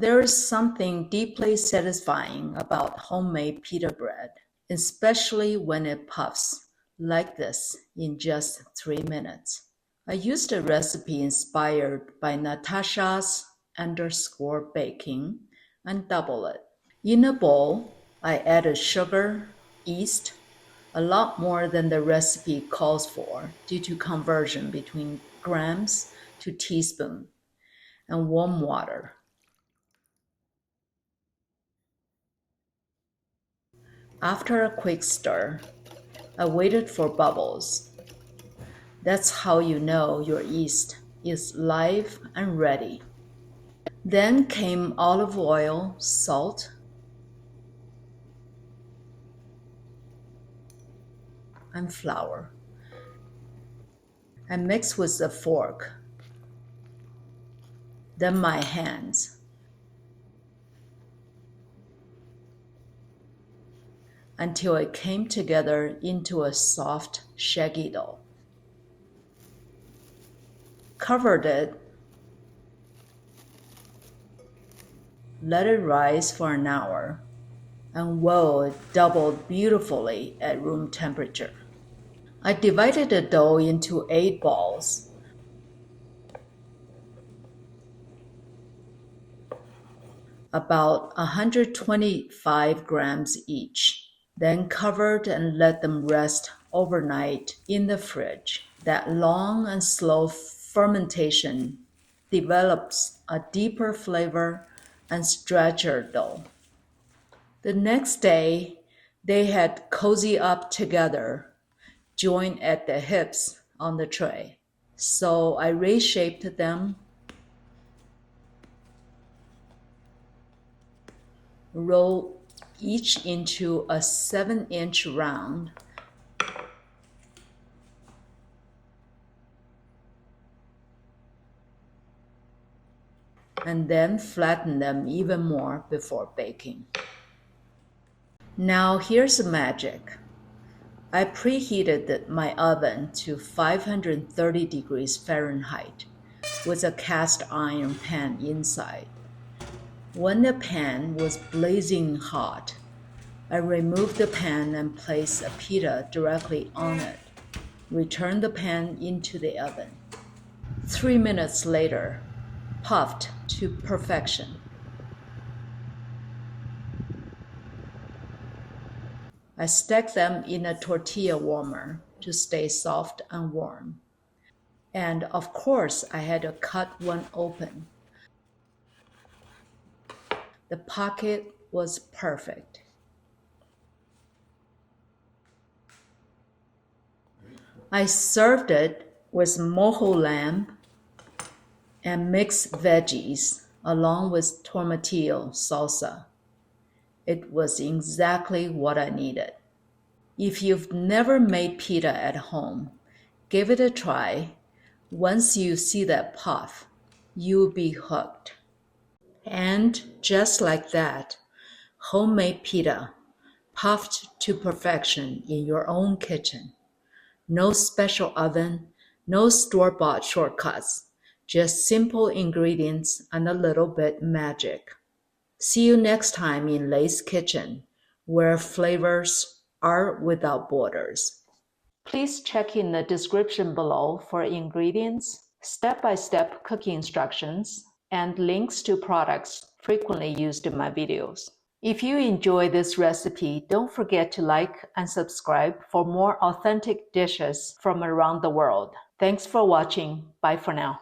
There is something deeply satisfying about homemade pita bread, especially when it puffs like this in just 3 minutes. I used a recipe inspired by Natasha's_baking and double it. In a bowl, I added sugar, yeast, a lot more than the recipe calls for due to conversion between grams to teaspoon, and warm water. After a quick stir, I waited for bubbles. That's how you know your yeast is live and ready. Then came olive oil, salt, and flour. I mix with a fork, then my hands, until it came together into a soft, shaggy dough. Covered it, let it rise for an hour, and whoa, it doubled beautifully at room temperature. I divided the dough into 8 balls. About 125 grams each, then covered and let them rest overnight in the fridge. That long and slow fermentation develops a deeper flavor and stretchier dough. The next day, they had cozy up together, joined at the hips on the tray. So I reshaped them, roll each into a 7-inch round, and then flatten them even more before baking. Now here's the magic. I preheated my oven to 530 degrees Fahrenheit with a cast iron pan inside. When the pan was blazing hot, I removed the pan and placed a pita directly on it. Returned the pan into the oven. 3 minutes later, puffed to perfection. I stacked them in a tortilla warmer to stay soft and warm. And of course, I had to cut one open. The pocket was perfect. I served it with mojo lamb and mixed veggies along with tomatillo salsa. It was exactly what I needed. If you've never made pita at home, give it a try. Once you see that puff, you'll be hooked. And just like that, homemade pita puffed to perfection in your own kitchen. No special oven, no store-bought shortcuts, just simple ingredients and a little bit magic. See you next time in Lay's Kitchen, where flavors are without borders. Please check in the description below for ingredients, step-by-step cooking instructions, and links to products frequently used in my videos. If you enjoy this recipe, don't forget to like and subscribe for more authentic dishes from around the world. Thanks for watching. Bye for now.